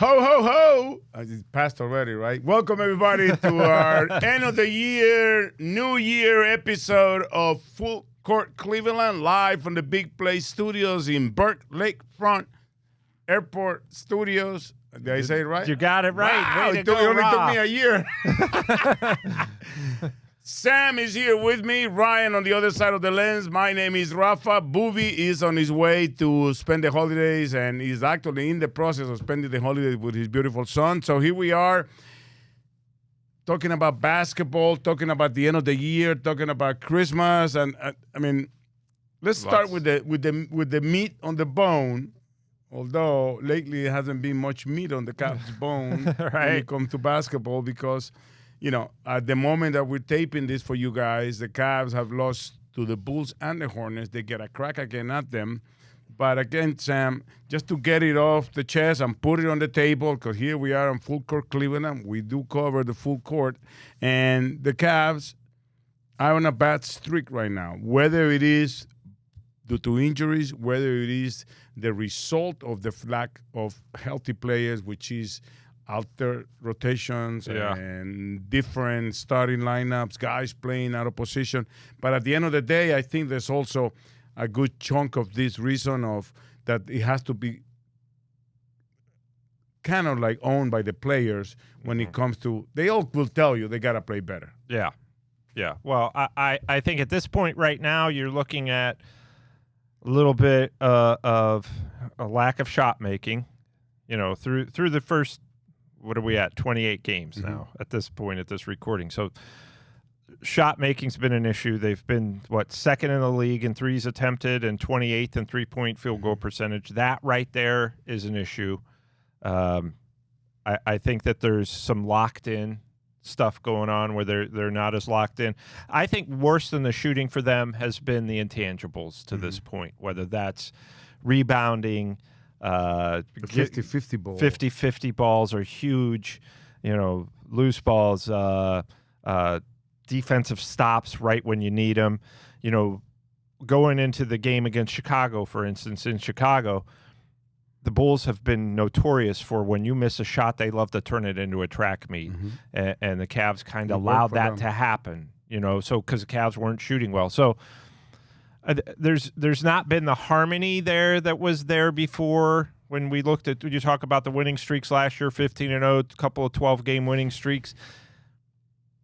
Ho, ho, ho. It's passed already, right? Welcome, everybody, to our end of the year, New Year episode of Full Court Cleveland, live from the Big Play Studios in Burke Lakefront Airport Studios. Did I say it right? You got it right. Wow, Way to go, it only took Rob. me a year. Sam is here with me. Ryan on the other side of the lens. My name is Rafa. Booby is on his way to spend the holidays, and he's actually in the process of spending the holidays with his beautiful son. So here we are talking about basketball, talking about the end of the year, talking about Christmas, and I mean, let's start with the meat on the bone. Although lately it hasn't been much meat on the Cavs' bone Right. when it comes to basketball because, you know, at the moment that we're taping this for you guys, the Cavs have lost to the Bulls and the Hornets. They get a crack again at them. But again, Sam, just to get it off the chest and put it on the table, because here we are on Full Court Cleveland. We do cover the full court. And the Cavs are on a bad streak right now, whether it is due to injuries, whether it is the result of the lack of healthy players, which is alter rotations and different starting lineups, guys playing out of position. But at the end of the day, I think there's also a good chunk of this reason of that it has to be kind of like owned by the players when it comes to, they all will tell you they got to play better. Yeah. Well, I think at this point right now you're looking at a little bit of a lack of shot making, you know, through the first, what are we at, 28 games now at this point, at this recording. So shot making's been an issue. They've been, second in the league in threes attempted and 28th in three-point field goal percentage. That right there is an issue. I think that there's some locked-in stuff going on where they're not as locked in. I think worse than the shooting for them has been the intangibles to this point, whether that's rebounding, 50-50 ball. 50-50 balls are huge, you know, loose balls, defensive stops right when you need them. You know, going into the game against Chicago, for instance, in Chicago, the Bulls have been notorious for when you miss a shot, they love to turn it into a track meet. And the Cavs kind of allowed that to happen, you know, so because the Cavs weren't shooting well. So there's not been the harmony there that was there before when we looked at, you talk about the winning streaks last year, 15-0, a couple of 12-game winning streaks.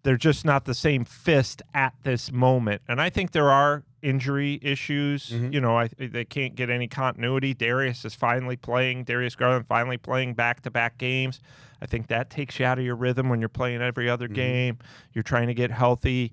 They're just not the same fist at this moment. And I think there are injury issues. You know, they can't get any continuity. Darius Garland finally playing back-to-back games. I think that takes you out of your rhythm when you're playing every other game. You're trying to get healthy.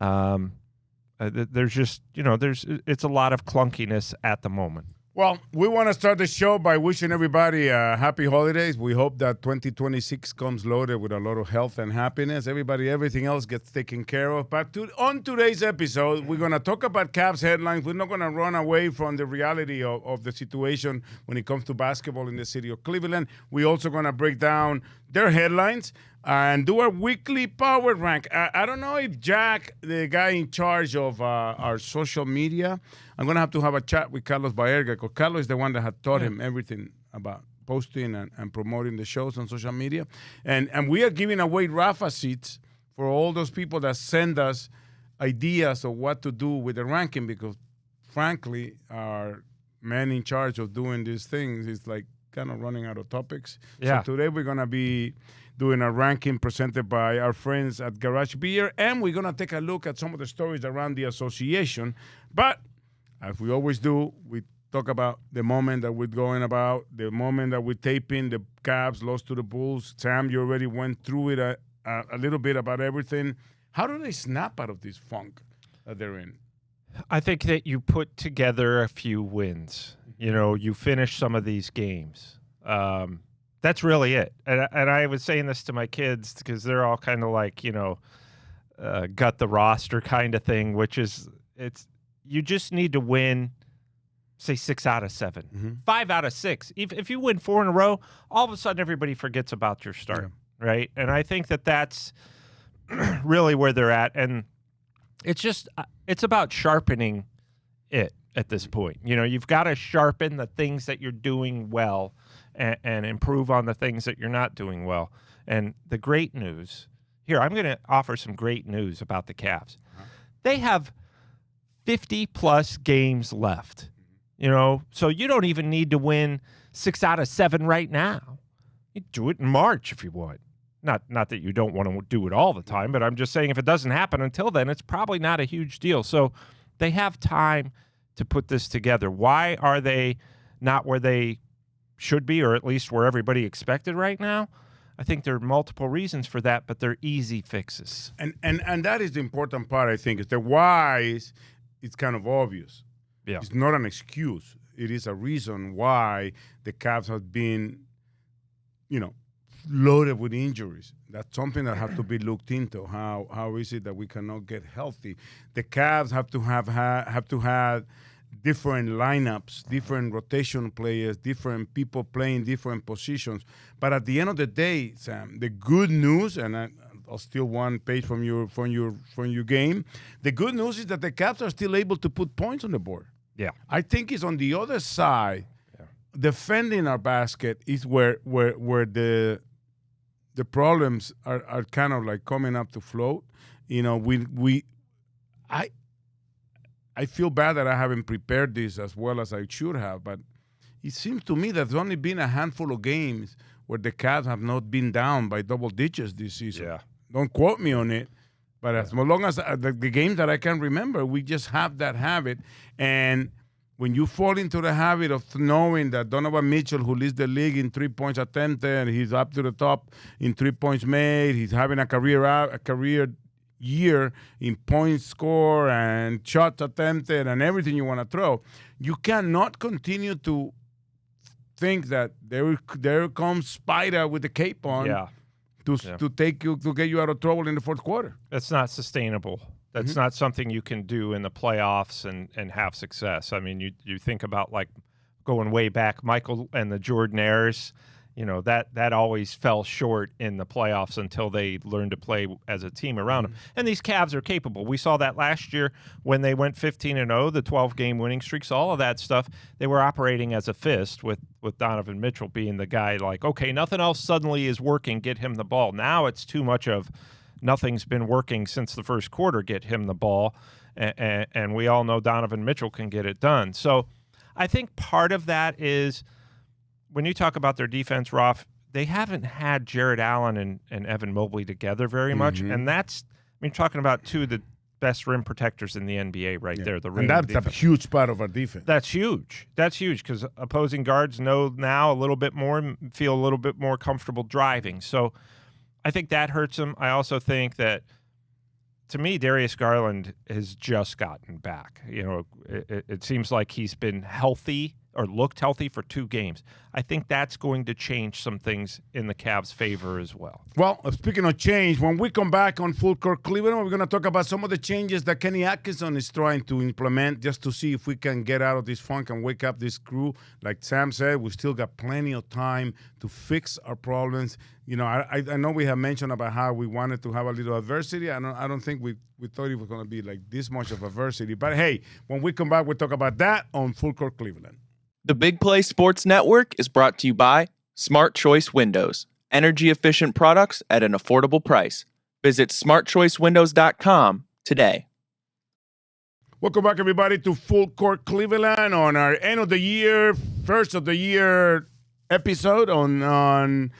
There's just, you know, it's a lot of clunkiness at the moment. Well, we want to start the show by wishing everybody happy holidays. We hope that 2026 comes loaded with a lot of health and happiness. Everything else gets taken care of. But on today's episode, we're going to talk about Cavs headlines. We're not going to run away from the reality of the situation when it comes to basketball in the city of Cleveland. We're also going to break down their headlines and do our weekly power rank. I don't know if Jack, the guy in charge of our social media, I'm going to have a chat with Carlos Baerga, because Carlos is the one that had taught him everything about posting and promoting the shows on social media. And we are giving away Rafa seats for all those people that send us ideas of what to do with the ranking, because, frankly, our man in charge of doing these things is like kind of running out of topics. Yeah. So today we're going to be doing a ranking presented by our friends at Garage Beer, and we're going to take a look at some of the stories around the association. But as we always do, we talk about the moment that we're going about, the moment that we're taping. The Cavs lost to the Bulls. Sam, you already went through it a little bit about everything. How do they snap out of this funk that they're in? I think that you put together a few wins. You know, you finish some of these games. That's really it. And I was saying this to my kids because they're all kind of like, you know, gut the roster kind of thing, which is you just need to win, say, 6 out of 7, 5 out of 6. If you win 4 in a row, all of a sudden everybody forgets about your start, right? And I think that that's really where they're at. And it's about sharpening it at this point. You know, you've got to sharpen the things that you're doing well and improve on the things that you're not doing well. And the great news here, I'm going to offer some great news about the Cavs. They have 50-plus games left, so you don't even need to win 6 out of 7 right now. You do it in March if you want. Not that you don't want to do it all the time, but I'm just saying if it doesn't happen until then, it's probably not a huge deal. So they have time to put this together. Why are they not where they should be, or at least where everybody expected right now? I think there are multiple reasons for that, but they're easy fixes. And that is the important part, I think. Is the why it's kind of obvious. Yeah. It's not an excuse. It is a reason why the Cavs have been, loaded with injuries. That's something that has to be looked into. How is it that we cannot get healthy? The Cavs have to have different lineups, different rotation players, different people playing different positions. But at the end of the day, Sam, the good news, and I'll steal one page from your game. The good news is that the Cavs are still able to put points on the board. Yeah, I think it's on the other side. Yeah. Defending our basket is where the problems are kind of like coming up to float. I feel bad that I haven't prepared this as well as I should have, but it seems to me that there's only been a handful of games where the Cavs have not been down by double digits this season. Yeah. Don't quote me on it, but as long as the games that I can remember, we just have that habit. And when you fall into the habit of knowing that Donovan Mitchell, who leads the league in 3 points attempted, he's up to the top in 3 points made, he's having a career year in points score and shots attempted and everything you want to throw, you cannot continue to think that there comes Spider with the cape on to get you out of trouble in the fourth quarter. That's not sustainable. That's not something you can do in the playoffs and have success. I mean, you think about like going way back, Michael and the Jordanaires, that always fell short in the playoffs until they learned to play as a team around them. And these Cavs are capable. We saw that last year when they went 15-0, the 12-game winning streaks, all of that stuff. They were operating as a fist with Donovan Mitchell being the guy like, okay, nothing else suddenly is working, get him the ball. Now it's too much of nothing's been working since the first quarter, get him the ball. And we all know Donovan Mitchell can get it done. So I think part of that is when you talk about their defense, Rolf, they haven't had Jared Allen and Evan Mobley together very much. And talking about two of the best rim protectors in the NBA there. And that's defense. A huge part of our defense. That's huge. That's huge because opposing guards know now a little bit more and feel a little bit more comfortable driving. So I think that hurts them. I also think that, to me, Darius Garland has just gotten back. It seems like he's been healthy or looked healthy for 2 games. I think that's going to change some things in the Cavs' favor as well. Well, speaking of change, when we come back on Full Court Cleveland, we're going to talk about some of the changes that Kenny Atkinson is trying to implement just to see if we can get out of this funk and wake up this crew. Like Sam said, we still got plenty of time to fix our problems. I know we have mentioned about how we wanted to have a little adversity. I don't think we thought it was going to be like this much of adversity. But hey, when we come back, we'll talk about that on Full Court Cleveland. The Big Play Sports Network is brought to you by Smart Choice Windows, energy-efficient products at an affordable price. Visit smartchoicewindows.com today. Welcome back, everybody, to Full Court Cleveland on our end of the year, first of the year episode on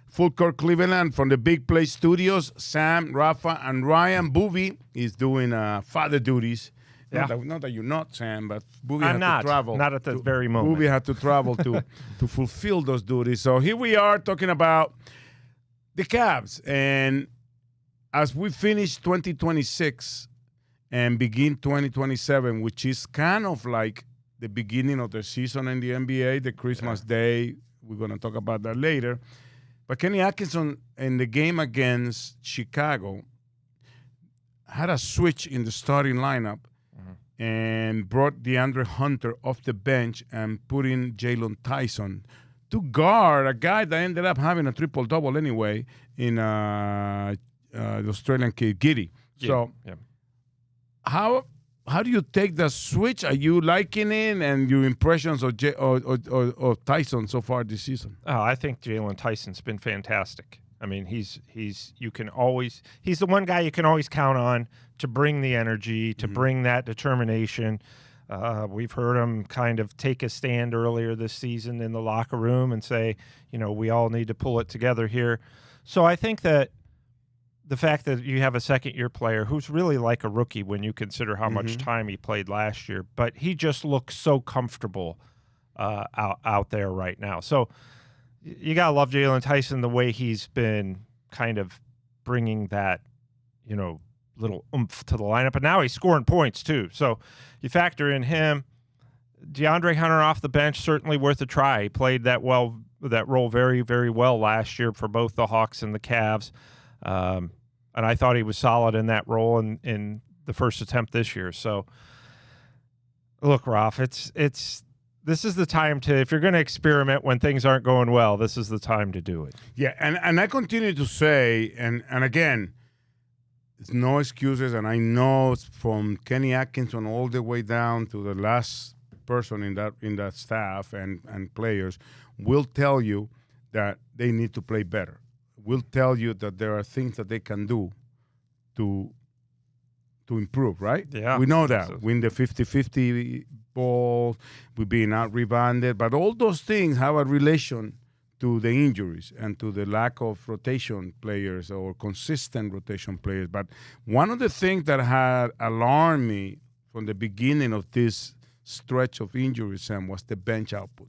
Full Court Cleveland from the Big Play Studios. Sam, Rafa, and Ryan. Boobie is doing father duties. Yeah. Not that you're not, Sam, but Boobie had to travel. Not at the very moment. Boobie had to travel to fulfill those duties. So here we are talking about the Cavs. And as we finish 2026 and begin 2027, which is kind of like the beginning of the season in the NBA, the Christmas Day, we're going to talk about that later. But Kenny Atkinson in the game against Chicago had a switch in the starting lineup and brought DeAndre Hunter off the bench and put in Jalen Tyson to guard a guy that ended up having a triple-double anyway in the Australian kid, Giddey. So how how do you take the switch? Are you liking it, and your impressions of of Tyson so far this season? Oh, I think Jalen Tyson's been fantastic. I mean, he's the one guy you can always count on to bring the energy, to bring that determination. We've heard him kind of take a stand earlier this season in the locker room and say, we all need to pull it together here. So I think that the fact that you have a second-year player who's really like a rookie when you consider how much time he played last year, but he just looks so comfortable out there right now. So you got to love Jalen Tyson, the way he's been kind of bringing that, little oomph to the lineup. And now he's scoring points too. So you factor in him. DeAndre Hunter off the bench, certainly worth a try. He played that role very, very well last year for both the Hawks and the Cavs. And I thought he was solid in that role in the first attempt this year. So, look, Ralph, this is the time to, if you're going to experiment when things aren't going well, this is the time to do it. Yeah, and I continue to say, and again, it's no excuses, and I know from Kenny Atkinson all the way down to the last person in that staff and players will tell you that they need to play better. Will tell you that there are things that they can do to improve, right? Yeah. We know that. Win the 50-50 ball, we're being out-rebounded, but all those things have a relation to the injuries and to the lack of rotation players or consistent rotation players. But one of the things that had alarmed me from the beginning of this stretch of injuries, Sam, was the bench output.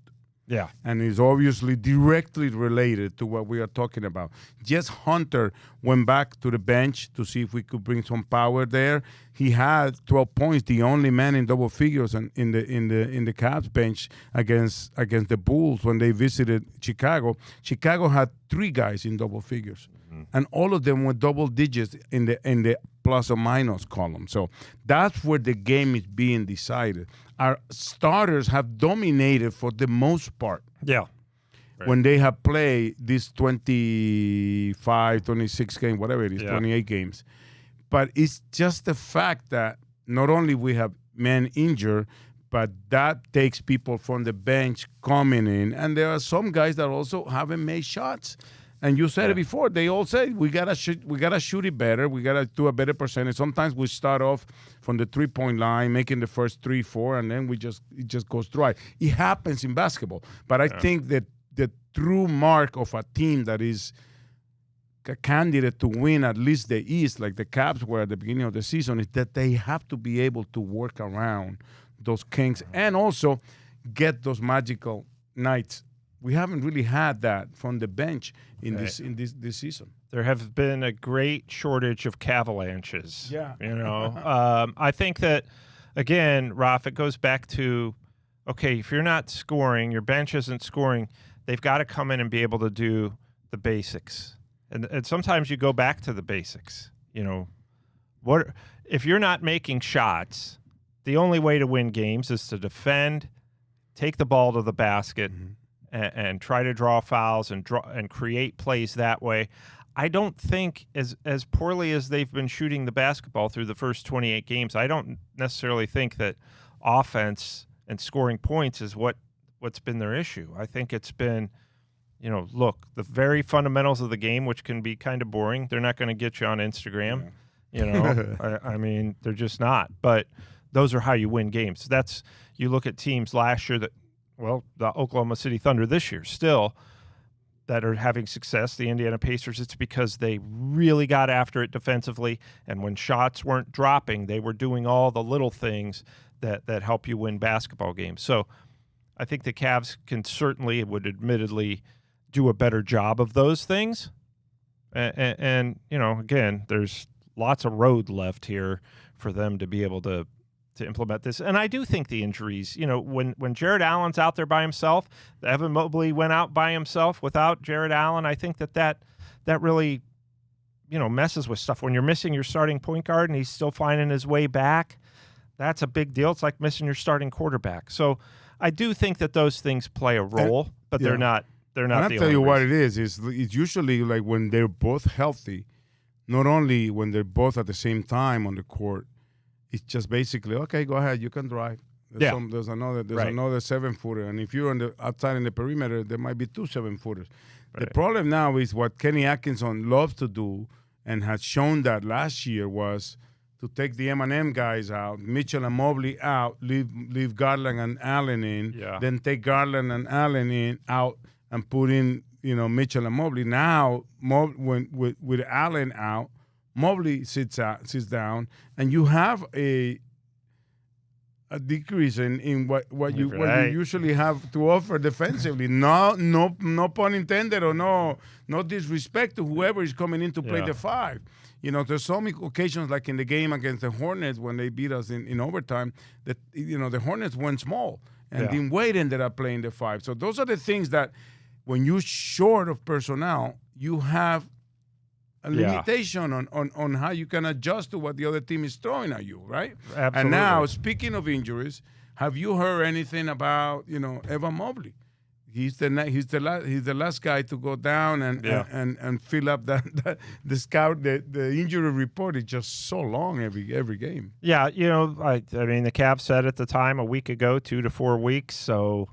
Yeah. And is obviously directly related to what we are talking about. Jess Hunter went back to the bench to see if we could bring some power there. He had 12 points, the only man in double figures in the Cavs bench against the Bulls when they visited Chicago. Chicago had 3 guys in double figures. And all of them were double digits in the plus or minus column. So that's where the game is being decided. Our starters have dominated for the most part. Yeah. Right. When they have played these 25, 26 games, whatever it is, 28 games. But it's just the fact that not only we have men injured, but that takes people from the bench coming in. And there are some guys that also haven't made shots. And you said it before. They all say we gotta shoot it better. We gotta do a better percentage. Sometimes we start off from the 3-point line, making the first 3, 4, and then it just goes dry. It happens in basketball. But I think that the true mark of a team that is a candidate to win at least the East, like the Cavs were at the beginning of the season, is that they have to be able to work around those kinks and also get those magical nights. We haven't really had that from the bench in this season. There have been a great shortage of Cavalanches. Yeah. I think that, again, Ralph, it goes back to, okay, if you're not scoring, your bench isn't scoring, they've got to come in and be able to do the basics. And sometimes you go back to the basics. What if you're not making shots, the only way to win games is to defend, take the ball to the basket, and try to draw fouls and create plays that way. I don't think as poorly as they've been shooting the basketball through the first 28 games, I don't necessarily think that offense and scoring points is what's been their issue. I think it's been, look, the very fundamentals of the game, which can be kind of boring. They're not going to get you on Instagram. I mean, they're just not. But those are how you win games. You look at teams last year the Oklahoma City Thunder this year still that are having success, the Indiana Pacers, it's because they really got after it defensively, and when shots weren't dropping, they were doing all the little things that help you win basketball games. So I think the Cavs would admittedly do a better job of those things. And again, there's lots of road left here for them to be able to implement this. And I do think the injuries, when Jared Allen's out there by himself, Evan Mobley went out by himself without Jared Allen, I think that really, messes with stuff. When you're missing your starting point guard and he's still finding his way back, that's a big deal. It's like missing your starting quarterback. So I do think that those things play a role, but they're not the only reason. I'll tell you what it is. It's usually like when they're both healthy, not only when they're both at the same time on the court, it's just basically, okay, go ahead, you can drive. There's another 7-footer, and if you're on the outside in the perimeter, there might be 2 7-footers. Right. The problem now is what Kenny Atkinson loves to do, and has shown that last year, was to take the M&M guys out, Mitchell and Mobley out, leave Garland and Allen in, then take Garland and Allen in out and put in Mitchell and Mobley. Now with Allen out, Mobley sits down, and you have a decrease in what you usually have to offer defensively. No pun intended, or no disrespect to whoever is coming in to play the 5. There's so many occasions, like in the game against the Hornets when they beat us in overtime, that the Hornets went small, and Dean Wade ended up playing the 5. So those are the things that, when you're short of personnel, you have a limitation on how you can adjust to what the other team is throwing at you, right? Absolutely. And now, speaking of injuries, have you heard anything about Evan Mobley? He's the last guy to go down and fill up the injury report is just so long every game. Yeah, I mean, the Cavs said at the time a week ago, 2 to 4 weeks, so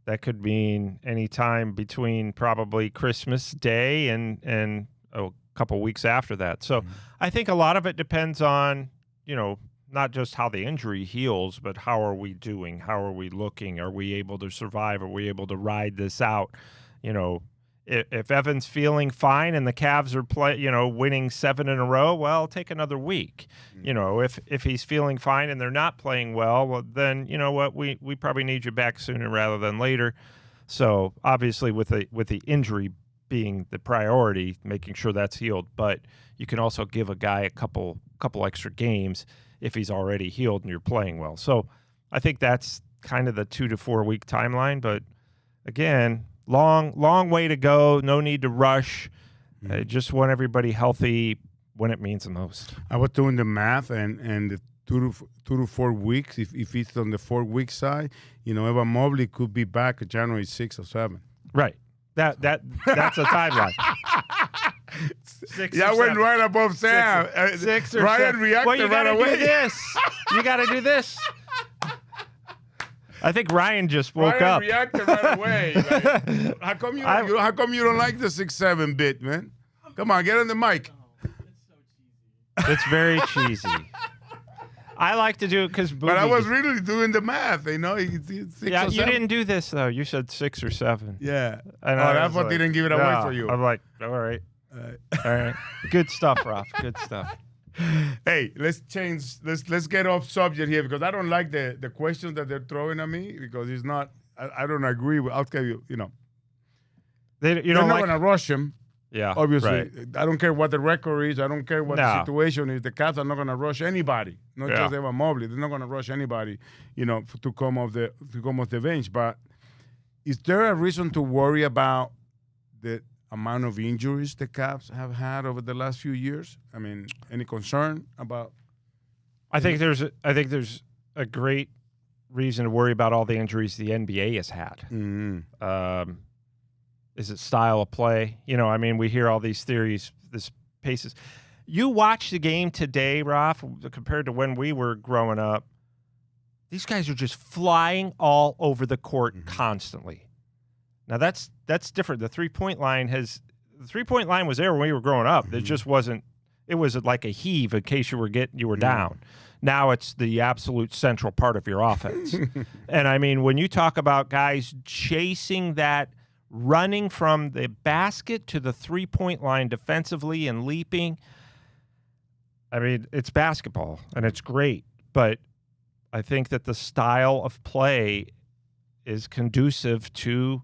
that could mean any time between probably Christmas Day and a couple weeks after that. So I think a lot of it depends on, not just how the injury heals, but how are we doing? How are we looking? Are we able to survive? Are we able to ride this out? If Evan's feeling fine and the Cavs are winning 7 in a row, well, take another week. If he's feeling fine and they're not playing well, then you know what, we probably need you back sooner rather than later. So obviously with the injury being the priority, making sure that's healed, but you can also give a guy a couple extra games if he's already healed and you're playing well. So I think that's kind of the 2 to 4 week timeline, but again, long way to go. No need to rush. Just want everybody healthy when it means the most. I was doing the math, and the 2 to 4 weeks, if it's on the 4-week side, Evan Mobley could be back January 6th or 7th. Right. That's a timeline. 6 went 7. Right above Sam. 6 or Ryan 7. reacted right away. Do this. You got to do this. I think Ryan just woke up. Ryan reacted right away. Like, how come you don't like the 6-7 bit, man? Come on, get on the mic. It's very cheesy. I like to do it because But I was really doing the math, It's 6 or 7. You didn't do this, though. You said 6 or 7. Yeah. And that's what didn't give it away for you. I'm like, all right. All right. Good stuff, Ralph. Good stuff. Hey, let's get off subject here, because I don't like the questions that they're throwing at me, because it's not, I don't agree with, I'll tell you, they're not going to rush him. Yeah, obviously. Right. I don't care what the record is. I don't care what the situation is. The Cavs are not going to rush anybody, not just Evan Mobley. They're not going to rush anybody, to come off the bench. But is there a reason to worry about the amount of injuries the Cavs have had over the last few years? I mean, any concern about? I think there's a great reason to worry about all the injuries the NBA has had. Mm-hmm. Is it style of play? We hear all these theories, this paces. You watch the game today, Ralph, compared to when we were growing up. These guys are just flying all over the court constantly. Now that's different. The 3-point line was there when we were growing up. It just wasn't. It was like a heave in case you were down. Now it's the absolute central part of your offense. And when you talk about guys chasing that, running from the basket to the 3-point line defensively and leaping, it's basketball and it's great, but I think that the style of play is conducive to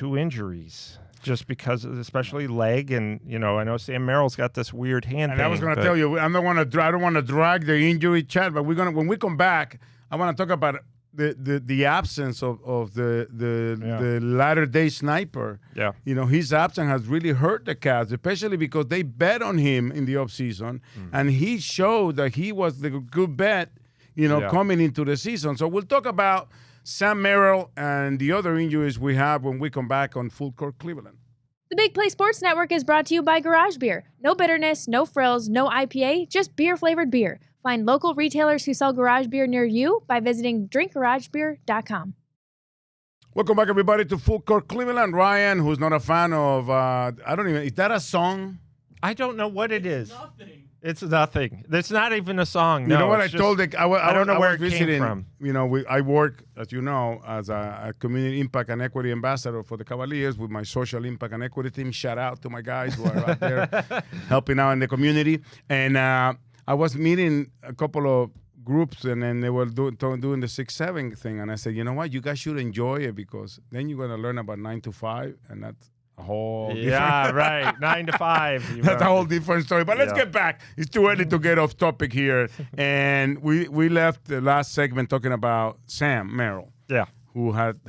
injuries, just because, especially leg, and I know Sam Merrill's got this weird hand thing. I was going to tell you, I don't want to drag the injury chat, but when we come back, I want to talk about the absence of the latter day sniper. Yeah. His absence has really hurt the Cavs, especially because they bet on him in the offseason, and he showed that he was the good bet, coming into the season. So we'll talk about Sam Merrill and the other injuries we have when we come back on Full Court Cleveland. The Big Play Sports Network is brought to you by Garage Beer. No bitterness, no frills, no IPA, just beer-flavored beer. Find local retailers who sell garage beer near you by visiting drinkgaragebeer.com. Welcome back, everybody, to Full Court Cleveland. Ryan, who's not a fan of, is that a song? I don't know what it is. It's nothing. It's not even a song. You No, know what I it's told just- the, I don't know I where was it came visiting, from. You know, I work, as you know, as a community impact and equity ambassador for the Cavaliers with my social impact and equity team. Shout out to my guys who are out there helping out in the community. And I was meeting a couple of groups, and then they were doing the 6-7 thing. And I said, you know what? You guys should enjoy it, because then you're going to learn about 9 to 5, and that's a whole Yeah, right. 9 to 5. That's a whole different story. But let's Yeah. get back. It's too early to get off topic here. And we left the last segment talking about Sam Merrill, Yeah. who had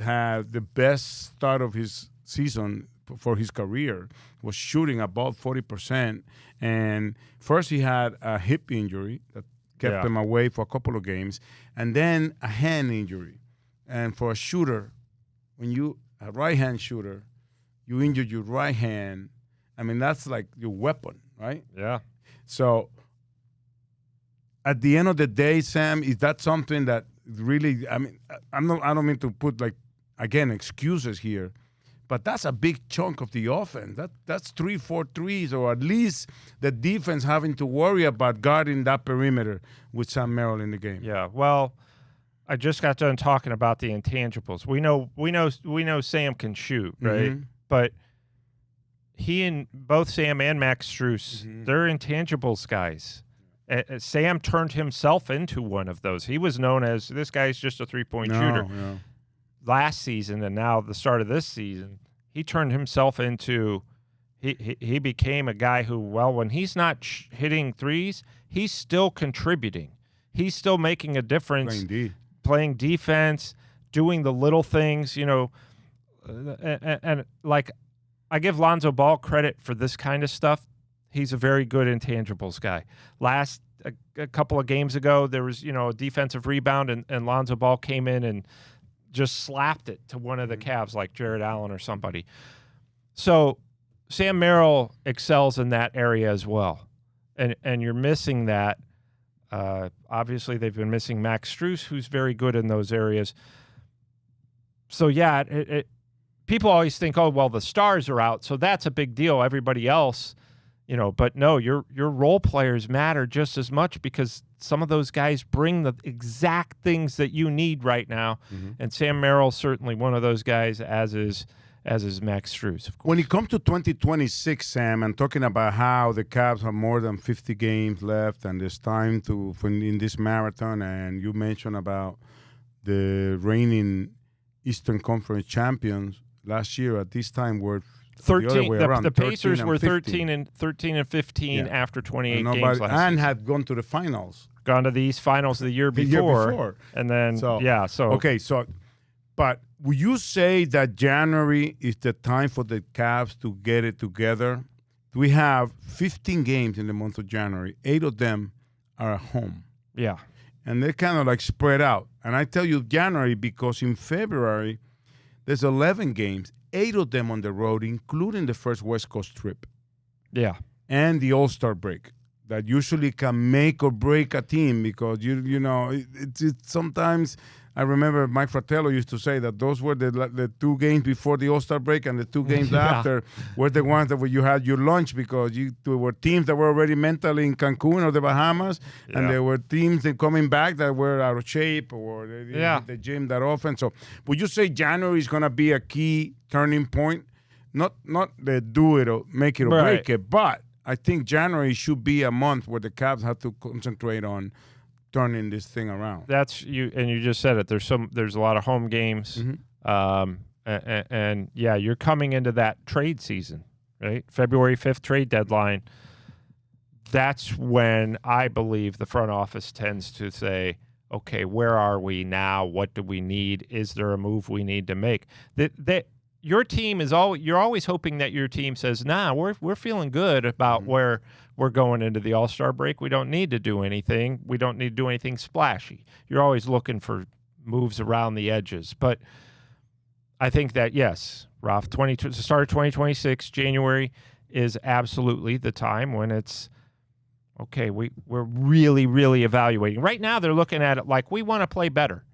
the best start of his season for his career, was shooting above 40%. And first he had a hip injury that kept him away for a couple of games, and then a hand injury. And for a shooter, a right-hand shooter, you injured your right hand, I mean, that's like your weapon, right? Yeah. So at the end of the day, Sam, is that something that really, I mean, I don't mean to put, like, again, excuses here, but that's a big chunk of the offense. That's 3-4 threes, or at least the defense having to worry about guarding that perimeter with Sam Merrill in the game. Yeah. Well, I just got done talking about the intangibles. We know Sam can shoot, right? Mhm. But both Sam and Max Strus, they're intangibles guys. Sam turned himself into one of those. He was known as, this guy's just a three-point shooter. No. Last season, and now the start of this season, he turned himself into, he became a guy who, well, when he's not hitting threes, he's still contributing. He's still making a difference, playing defense, doing the little things, you know, and like, I give Lonzo Ball credit for this kind of stuff. He's a very good intangibles guy. A couple of games ago, there was, a defensive rebound, and Lonzo Ball came in and just slapped it to one of the Cavs, like Jared Allen or somebody. So Sam Merrill excels in that area as well. And you're missing that. Obviously, they've been missing Max Strus, who's very good in those areas. So, yeah, people always think, oh, well, the stars are out, so that's a big deal. Everybody else, but no, your role players matter just as much, because some of those guys bring the exact things that you need right now. And Sam Merrill's certainly one of those guys, as is Max Strus, of course. When it comes to 2026, Sam, and talking about how the Cavs have more than 50 games left and there's time in this marathon, and you mentioned about the reigning Eastern Conference champions last year at this time were 13. the other way around. The Pacers were 13 13 and 15 after 28 games last and season. had gone to the finals. Gone to the East Finals the year before. And then, but would you say that January is the time for the Cavs to get it together? We have 15 games in the month of January. 8 of them are at home. Yeah. And they're kind of like spread out. And I tell you January because in February, there's 11 games, 8 of them on the road, including the first West Coast trip. Yeah. And the All-Star break that usually can make or break a team, because, it's sometimes. I remember Mike Fratello used to say that those were the 2 games before the All-Star break, and the 2 games after were the ones that you had your lunch, because there were teams that were already mentally in Cancun or the Bahamas, and there were teams that coming back that were out of shape or the gym that often. So would you say January is going to be a key turning point? Not the do it or make it or break it, but I think January should be a month where the Cavs have to concentrate on turning this thing around. That's you, and you just said it. There's a lot of home games, and you're coming into that trade season, right? February 5th trade deadline. That's when I believe the front office tends to say, okay, where are we now? What do we need? Is there a move we need to make? Your team you're always hoping that your team says, nah, we're feeling good about where we're going into the All-Star break. We don't need to do anything. We don't need to do anything splashy. You're always looking for moves around the edges. But I think that, yes, Ralph, the start of 2026, January is absolutely the time when it's okay, we're really, really evaluating. Right now, they're looking at it like we want to play better.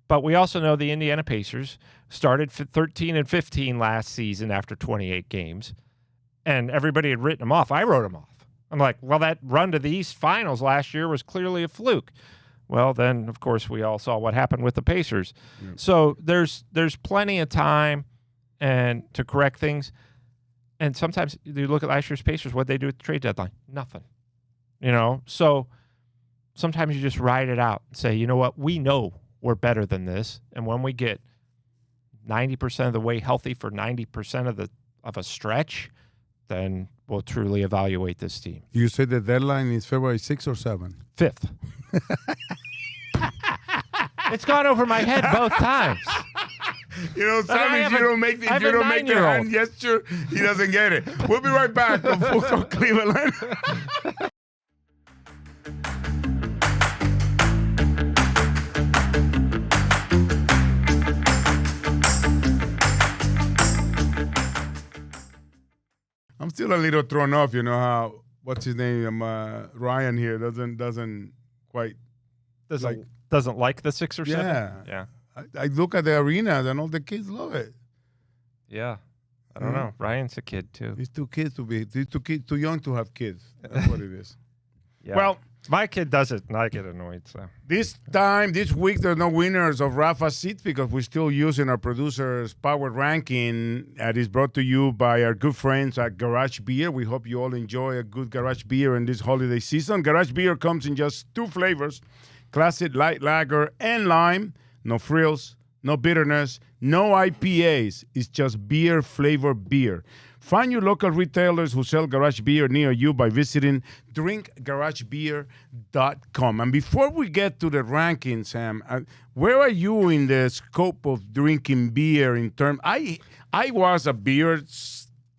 But we also know the Indiana Pacers started 13 and 15 last season after 28 games, and everybody had written them off. I wrote them off. I'm like, well, that run to the East Finals last year was clearly a fluke. Well, then, of course, we all saw what happened with the Pacers. Yeah. So there's plenty of time and to correct things. And sometimes you look at last year's Pacers, what they do at the trade deadline? Nothing. So sometimes you just ride it out and say, you know what, we know we're better than this. And when we get 90% of the way healthy for 90% of a stretch, then we'll truly evaluate this team. You said the deadline is February 6th or 7th? 5th. It's gone over my head both times. Sam, if you don't make the hand gesture, he doesn't get it. We'll be right back on Full Court Cleveland. I'm still a little thrown off. You know how what's his name? Ryan here doesn't quite doesn't like the 6 or 7. Yeah. I look at the arena and all the kids love it. Yeah, I don't know. Ryan's a kid too. He's too young to have kids. That's what it is. Yeah. Well, my kid does it, and I get annoyed. So this week, there's no winners of Rafa seats because we're still using our producer's power ranking that is brought to you by our good friends at Garage Beer. We hope you all enjoy a good Garage Beer in this holiday season. Garage Beer comes in just 2 flavors, classic light lager and lime. No frills, no bitterness, no IPAs. It's just beer-flavored beer. Find your local retailers who sell Garage Beer near you by visiting drinkgaragebeer.com. And before we get to the rankings, Sam, where are you in the scope of drinking beer in terms? I was a beer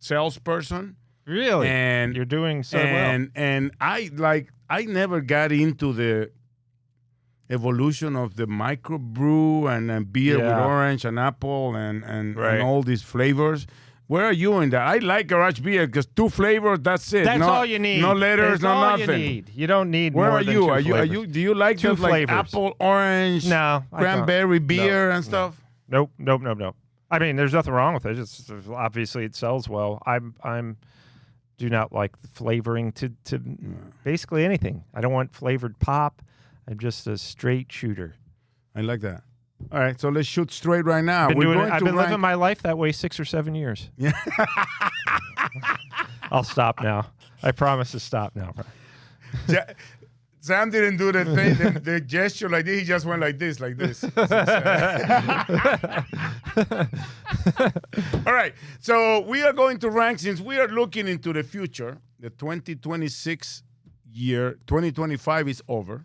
salesperson. Really? And you're doing so well. And I never got into the evolution of the microbrew and beer with orange and apple and all these flavors. Where are you in that? I like Garage Beer because 2 flavors, that's it. That's all you need. No letters, no nothing. You need. You don't need Where more are than you? 2 Are flavors. you? Do you like 2 the flavors? Like apple, orange, cranberry beer and stuff? Nope. I mean, there's nothing wrong with it. It's obviously it sells well. I'm do not like the flavoring to basically anything. I don't want flavored pop. I'm just a straight shooter. I like that. All right, so let's shoot straight right now. I've been living my life that way 6 or 7 years. Yeah. I'll stop now. I promise to stop now. Sam didn't do the thing, the gesture like this. He just went like this. All right, so we are going to rank since we are looking into the future. The 2026 year, 2025 is over.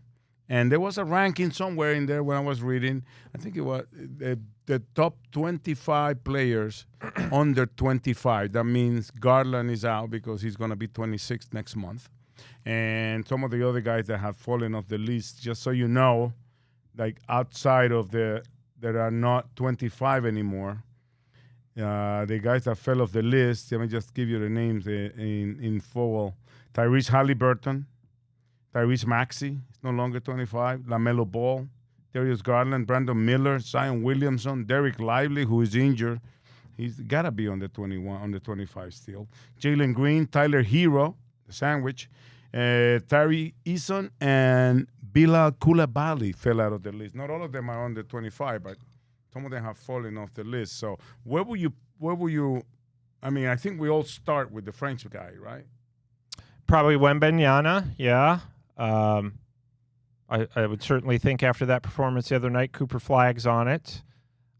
And there was a ranking somewhere in there when I was reading. I think it was the top 25 players under 25. That means Garland is out because he's going to be 26 next month. And some of the other guys that have fallen off the list, just so you know, like outside of that are not 25 anymore, the guys that fell off the list, let me just give you the names in full. Tyrese Halliburton, Tyrese Maxey, no longer 25. LaMelo Ball, Darius Garland, Brandon Miller, Zion Williamson, Derek Lively, who is injured. He's got to be on the 21, on the 25 still. Jalen Green, Tyler Hero, the sandwich, Tari Eason, and Bilal Coulibaly fell out of the list. Not all of them are on the 25, but some of them have fallen off the list. So where will you, I mean, I think we all start with the French guy, right? Probably Wembanyama, yeah. I would certainly think after that performance the other night, Cooper Flagg's on it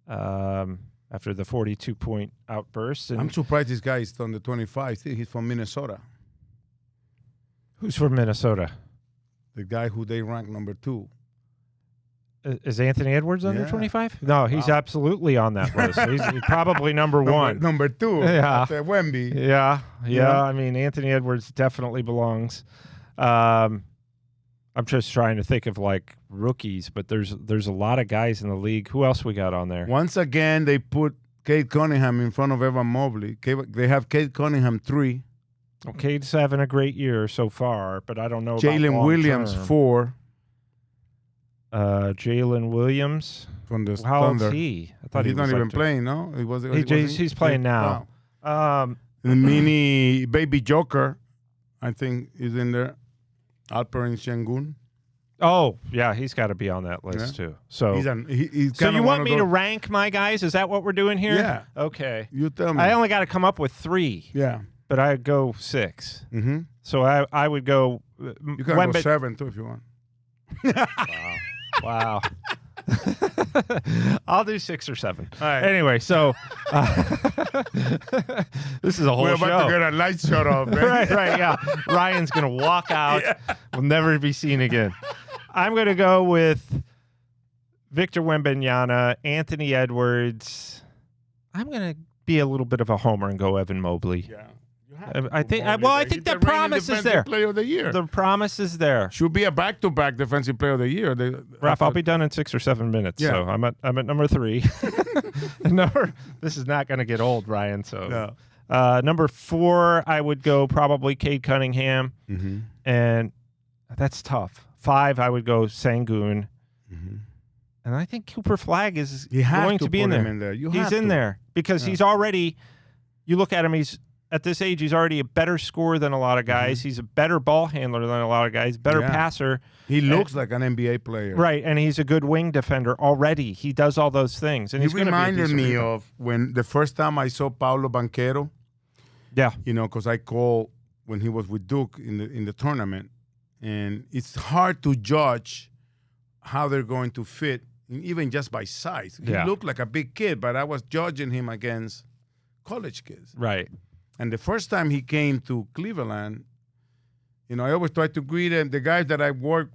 after the 42-point outburst. And I'm surprised this guy is on the 25. He's from Minnesota. Who's from Minnesota? The guy who they rank number 2. Is Anthony Edwards under 25? No, he's absolutely on that list. He's probably number 1. Number 2. Yeah. Wemby. Yeah. I mean, Anthony Edwards definitely belongs. I'm just trying to think of like rookies, but there's a lot of guys in the league. Who else we got on there? Once again, they put Cade Cunningham in front of Evan Mobley. They have Cade Cunningham 3, Well, Cade's having a great year so far, but I don't know about Jalen Williams, long-term. 4 Jalen Williams. from the How old's Thunder. he? I thought He's he not was even like playing, no? he's playing now. Wow. The mini baby Joker, I think, is in there. Alperen Sengun. Oh, yeah, he's got to be on that list too. So, He's so kinda you one want of me to those- rank my guys? Is that what we're doing here? Yeah. Okay. You tell me. I only got to come up with 3, Yeah. but I'd go 6. Mm-hmm. So I would go. You can go 7 too if you want. Wow. I'll do 6 or 7. All right. Anyway, so this is a whole We're show. about to get a light shut off, man. right, yeah. Ryan's going to walk out. Will never be seen again. I'm going to go with Victor Wembanyama, Anthony Edwards. I'm going to be a little bit of a homer and go Evan Mobley. Yeah. You I think. Mobley Well, I there. think He's the reigning promise is defensive there. Player of the year. The promise is there. Should be a back-to-back defensive player of the year. Ralph, I'll be done in 6 or 7 minutes. Yeah. So I'm at number 3. This is not going to get old, Ryan. So number 4, I would go probably Cade Cunningham, Mm-hmm. and that's tough. 5, I would go Sengun, Mm-hmm. and I think Cooper Flag is You have going to be in put him there. in there. You He's have in to. there because Yeah. he's already. You look at him; he's at this age. He's already a better scorer than a lot of guys. Mm-hmm. He's a better ball handler than a lot of guys. Better Yeah. passer. He looks like an NBA player. Right, and he's a good wing defender already. He does all those things, and He he's going to be a reminded decent me rebounder. of when the first time I saw Paulo Banchero, Yeah, because I called when he was with Duke in the tournament, and it's hard to judge how they're going to fit, even just by size. He Yeah. looked like a big kid, but I was judging him against college kids. right. And the first time he came to Cleveland, I always try to greet him. The guys that I work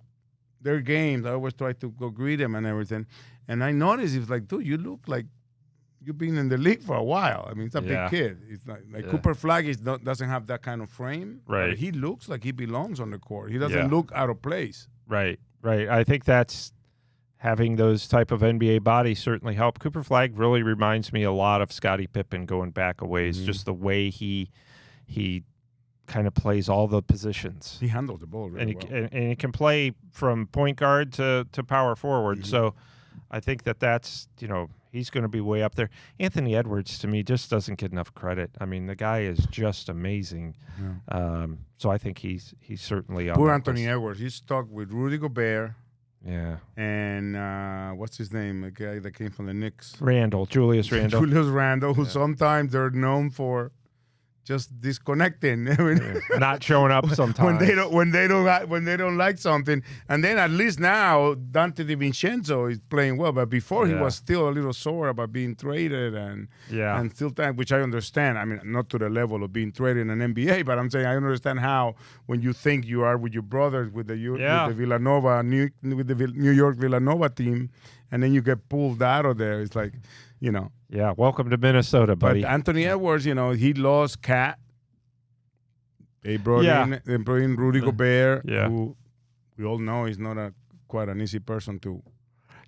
their games, I always try to go greet him and everything. And I noticed he was like, dude, you look like you've been in the league for a while. I mean, it's a Yeah. big kid. It's like Yeah. Cooper Flag doesn't have that kind of frame. Right. But he looks like he belongs on the court. He doesn't Yeah. look out of place. Right. I think that's having those type of NBA bodies certainly help. Cooper Flag really reminds me a lot of Scottie Pippen going back a ways, Mhm. just the way he kind of plays all the positions. He handles the ball really And well. he can play from point guard to power forward. Mhm. So I think that's, he's going to be way up there. Anthony Edwards, to me, just doesn't get enough credit. I mean, the guy is just amazing. Yeah. So I think he's certainly on Poor that Anthony list. Edwards. He's stuck with Rudy Gobert Yeah. and what's his name? The guy that came from the Knicks. Julius Randle. Julius Randle, who Yeah. sometimes they're known for just disconnecting. I mean, Yeah. Not showing up sometimes. when they don't like something, and then at least now Dante DiVincenzo is playing well, but before he Yeah. was still a little sore about being traded and still time, which I understand. I mean, not to the level of being traded in an NBA, but I'm saying I understand how when you think you are with your brothers with the Villanova with the New York Villanova team, and then you get pulled out of there, it's like, Yeah, welcome to Minnesota, buddy. But Anthony Edwards, he lost Cat. They brought in Rudy Gobert, Yeah. who we all know is not quite an easy person to.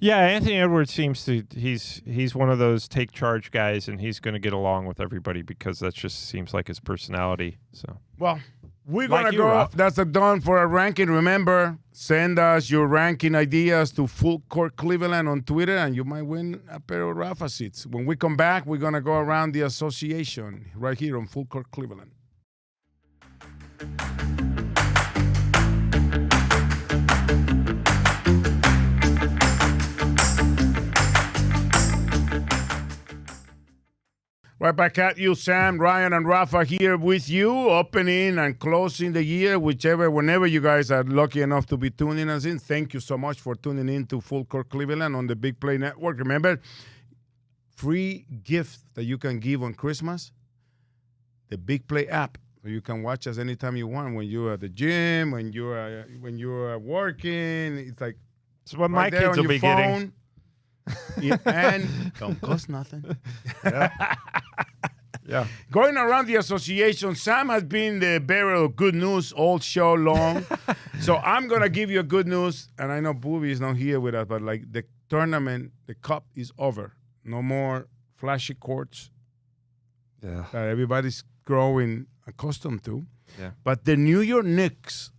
Yeah, Anthony Edwards seems to he's one of those take charge guys, and he's going to get along with everybody because that just seems like his personality. So Well, we're Like gonna you, go. Ralph. That's done for our ranking. Remember, send us your ranking ideas to Full Court Cleveland on Twitter, and you might win a pair of Rafa seats. When we come back, we're gonna go around the association right here on Full Court Cleveland. Right back at you, Sam, Ryan, and Rafa here with you, opening and closing the year, whenever you guys are lucky enough to be tuning us in. Thank you so much for tuning in to Full Court Cleveland on the Big Play Network. Remember, free gift that you can give on Christmas, the Big Play app. So you can watch us anytime you want, when you're at the gym, when you're working. It's like it's what my right there kids on will your be getting. phone. Yeah, and don't cost nothing. Yeah. Going around the association, Sam has been the bearer of good news all show long. So I'm going to give you good news. And I know Booby is not here with us, but like the tournament, the cup is over. No more flashy courts Yeah. that everybody's growing accustomed to. Yeah. But the New York Knicks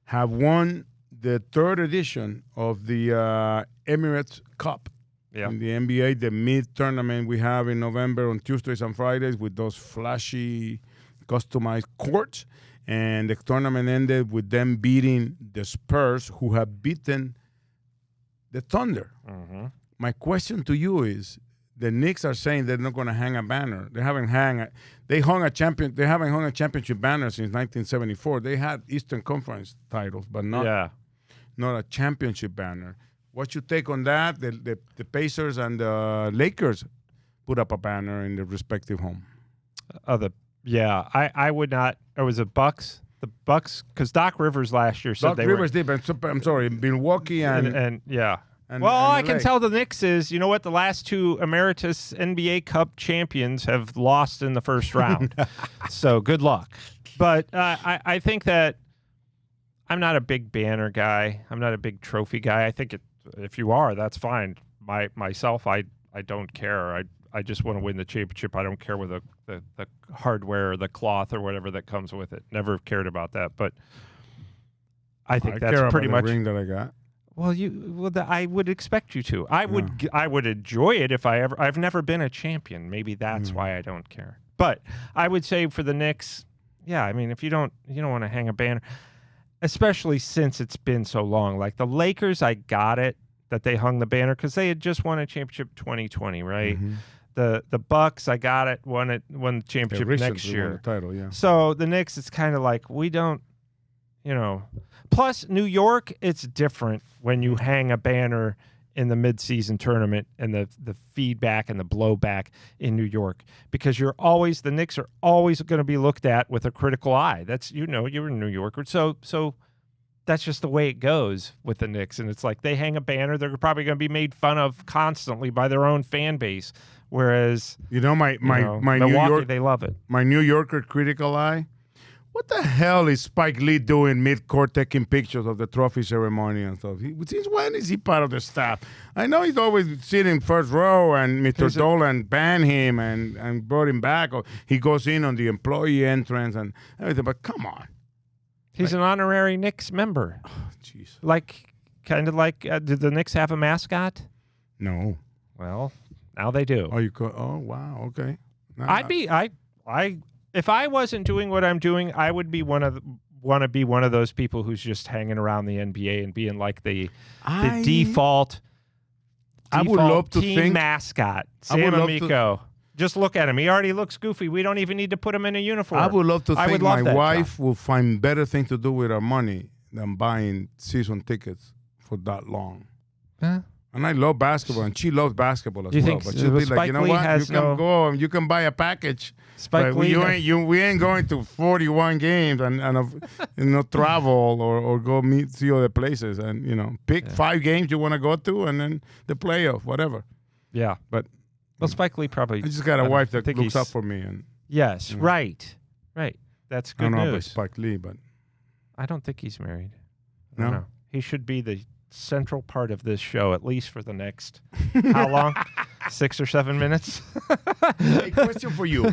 have won the third edition of the Emirates Cup. Yeah. In the NBA, the mid-tournament we have in November on Tuesdays and Fridays with those flashy, customized courts. And the tournament ended with them beating the Spurs, who have beaten the Thunder. Mm-hmm. My question to you is, the Knicks are saying they're not going to hang a banner. They haven't hung a championship banner since 1974. They had Eastern Conference titles, but not a championship banner. What's your take on that? The Pacers and the Lakers put up a banner in their respective home. I would not. It was the Bucks. The Bucks, because Doc Rivers last year said Doc Rivers did, but I'm sorry, Milwaukee and yeah. And, well, all I and can LA. tell the Knicks is, you know what? The last two emeritus NBA Cup champions have lost in the first round. So good luck. But I think that I'm not a big banner guy. I'm not a big trophy guy. I think if you are, that's fine. Myself, I don't care. I just want to win the championship. I don't care with the hardware or the cloth or whatever that comes with it. Never cared about that. But I think that's care pretty about much the ring that I got. Well, I would expect you to. I would enjoy it if I've never been a champion. Maybe that's why I don't care. But I would say for the Knicks, yeah. I mean, if you don't want to hang a banner, especially since it's been so long. Like the Lakers, I got it that they hung the banner because they had just won a championship 2020, right? Mm-hmm. The Bucks, I got it, won the championship next year. Won the title, yeah. So the Knicks, it's kind of like we don't. Plus, New York, it's different when you hang a banner in the midseason tournament and the feedback and the blowback in New York because the Knicks are always going to be looked at with a critical eye. That's you're a New Yorker, so that's just the way it goes with the Knicks. And it's like they hang a banner, they're probably going to be made fun of constantly by their own fan base. Whereas my Milwaukee, New York, they love it. My New Yorker critical eye. What the hell is Spike Lee doing mid-court taking pictures of the trophy ceremony and stuff? Since when is he part of the staff? I know he's always sitting first row and Mr. Dolan banned him and brought him back. Or he goes in on the employee entrance and everything. But come on. He's an honorary Knicks member. Oh, jeez. Did the Knicks have a mascot? No. Well, now they do. Oh, wow. Okay. If I wasn't doing what I'm doing, I would be want to be one of those people who's just hanging around the NBA and being like the default I would love to team think mascot. Sam Amico. Just look at him. He already looks goofy. We don't even need to put him in a uniform. I would love to think my wife job. will find better things to do with her money than buying season tickets for that long. Huh? And I love basketball, and she loves basketball as Do you well. think But she'll be like, Spike you know Lee what? has You can go and you can buy a package. Spike Lee we ain't going to 41 games and travel or go see other places and pick 5 games you want to go to and then the playoff, whatever. Yeah. But Spike Lee probably. I just got a wife that looks up for me, and yes, right. That's good I don't know about news. Spike Lee, but I don't think he's married. I No? don't know. He should be the central part of this show, at least for the next how long? 6 or 7 minutes. a question for you.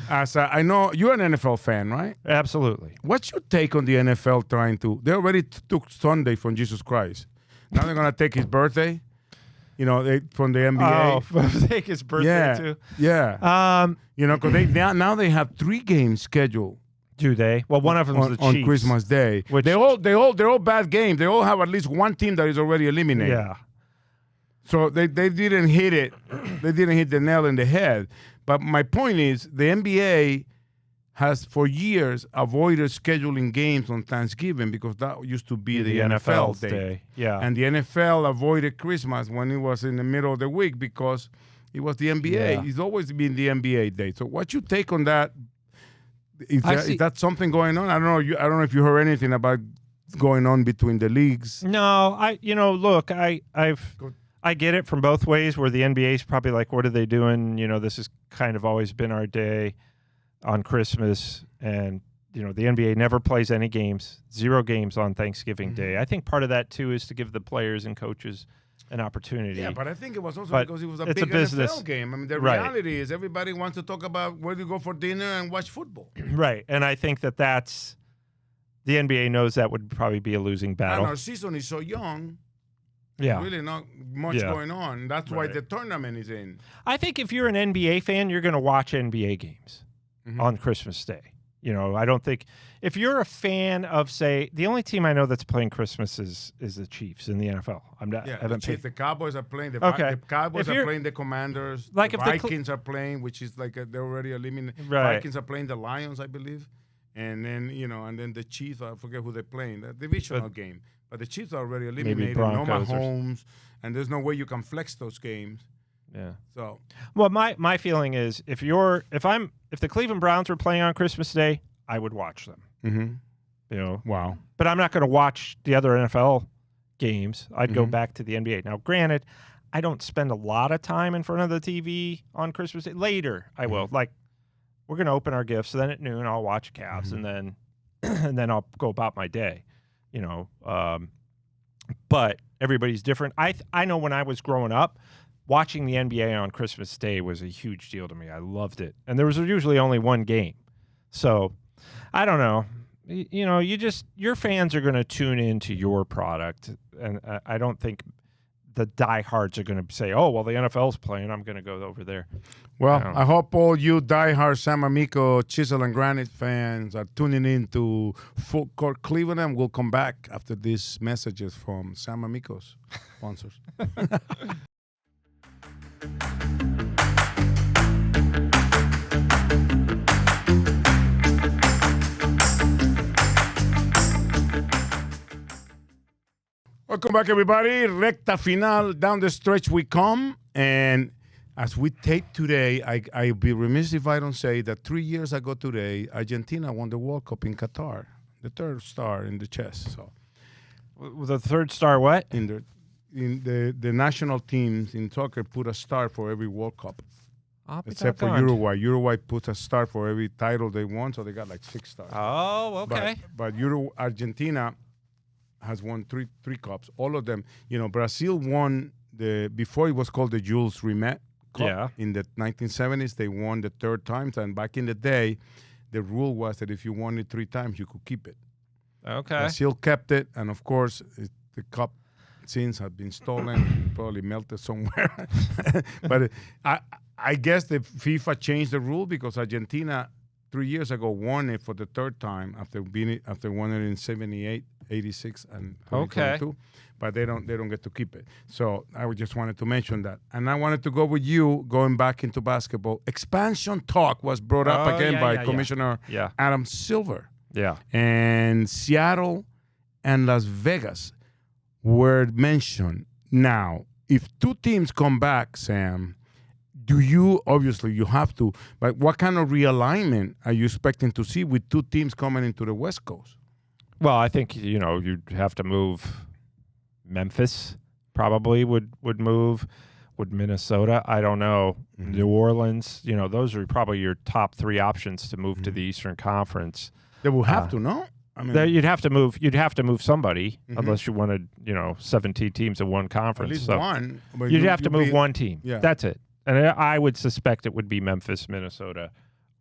As I know you're an NFL fan, right? Absolutely. What's your take on the NFL trying to? They already took Sunday from Jesus Christ. Now they're gonna take his birthday. From the NBA. Oh, take his birthday too. Yeah. Because they have 3 games scheduled. Do they? Well, one of them's the Chiefs on Christmas Day. They're all bad games. They all have at least one team that is already eliminated. Yeah. So they didn't hit it. They didn't hit the nail in the head. But my point is, the NBA has for years avoided scheduling games on Thanksgiving because that used to be the NFL day. Yeah. And the NFL avoided Christmas when it was in the middle of the week because it was the NBA. Yeah. It's always been the NBA day. So what's your take on that? Is that something going on? I don't know. I don't know if you heard anything about going on between the leagues. No, look, I get it from both ways. Where the NBA is probably like, what are they doing? This has kind of always been our day on Christmas, and the NBA never plays any games, 0 games on Thanksgiving Day. I think part of that too is to give the players and coaches an opportunity. Yeah, but I think it was also But because it was a it's big a business. NFL game. I mean, the Right. reality is everybody wants to talk about where to go for dinner and watch football. Right. And I think that's the NBA knows that would probably be a losing And battle. our season is so young, Yeah. really not much Yeah. going on. That's why Right. the tournament is in. I think if you're an NBA fan, you're going to watch NBA games on Christmas Day. I don't think if you're a fan of, say, the only team I know that's playing Christmas is the Chiefs in the NFL. I Yeah, haven't the Cowboys are playing. Okay. The Cowboys If are you're- playing the Commanders. Like the if the Vikings are playing, which is like they're already eliminated. Right. Vikings are playing the Lions, I believe. And then, and then the Chiefs, I forget who they're playing, the divisional game. But the Chiefs are already eliminated. No Broncos or- Mahomes, and there's no way you can flex those games. Yeah. So, Well, my feeling is if the Cleveland Browns were playing on Christmas Day, I would watch them. Wow. But I'm not going to watch the other NFL games. I'd go back to the NBA. Now, granted, I don't spend a lot of time in front of the TV on Christmas Day. Later, I will. Like, we're going to open our gifts. Then at noon, I'll watch Cavs, and then and then I'll go about my day. But everybody's different. I know when I was growing up, watching the NBA on Christmas Day was a huge deal to me. I loved it, and there was usually only one game. So, I don't know. Your fans are going to tune into your product, and I don't think the diehards are going to say, "Oh, well, the NFL's playing. I'm going to go over there." Well, I hope all you diehard San Amico Chisel and Granite fans are tuning in to Full Court Cleveland, and we'll come back after these messages from San Amico's sponsors. Welcome back, everybody. Recta final, down the stretch we come. And as we tape today, I'd be remiss if I don't say that 3 years ago today, Argentina won the World Cup in Qatar, the third star in the chess. So, The third star, what? in the national teams in soccer put a star for every World Cup, except for Uruguay. Uruguay puts a star for every title they won, so they got like 6 stars. Oh, okay. But Argentina has won three cups. All of them. Brazil won before it was called the Jules Rimet Cup. Yeah. In the 1970s, they won the third time. And back in the day, the rule was that if you won it 3 times, you could keep it. Okay. Brazil kept it, and of course, the cup since had been stolen, probably melted somewhere. But I guess the FIFA changed the rule because Argentina 3 years ago won it for the third time after winning it in 78, 86, and 2022. Okay. But they don't get to keep it. So I just wanted to mention that, and I wanted to go with you going back into basketball. Expansion talk was brought up again by Commissioner Adam Silver. Yeah. And Seattle and Las Vegas were mentioned. Now, if 2 teams come back, Sam, obviously you have to, but what kind of realignment are you expecting to see with 2 teams coming into the West Coast? Well, I think, you'd have to move Memphis probably would move. Would Minnesota? I don't know. New Orleans, those are probably your top 3 options to move to the Eastern Conference. They will have to, no? I mean, You'd have to move somebody unless you wanted, 17 teams in one conference. at least So one. But you'd have to move one team. Yeah. That's it. And I would suspect it would be Memphis, Minnesota,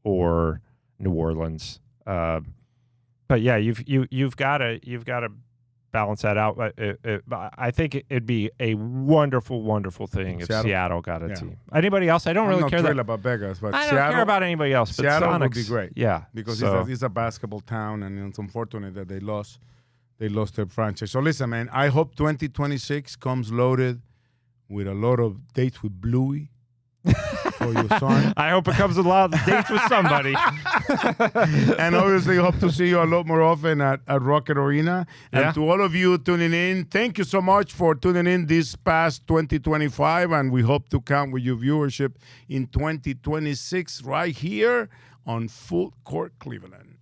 or New Orleans. But yeah, you've got to balance that out. I think it'd be a wonderful, wonderful thing if Seattle got a team. Anybody else? I don't really care about Vegas, but I Seattle, don't care about anybody else. But Seattle would Sonics, be great. Yeah, because so. it's a basketball town, and it's unfortunate that they lost their franchise. So listen, man, I hope 2026 comes loaded with a lot of dates with Bluey for your son. I hope it comes with a lot of dates with somebody. And obviously, hope to see you a lot more often at Rocket Arena. And to all of you tuning in, thank you so much for tuning in this past 2025. And we hope to count with your viewership in 2026 right here on Full Court Cleveland.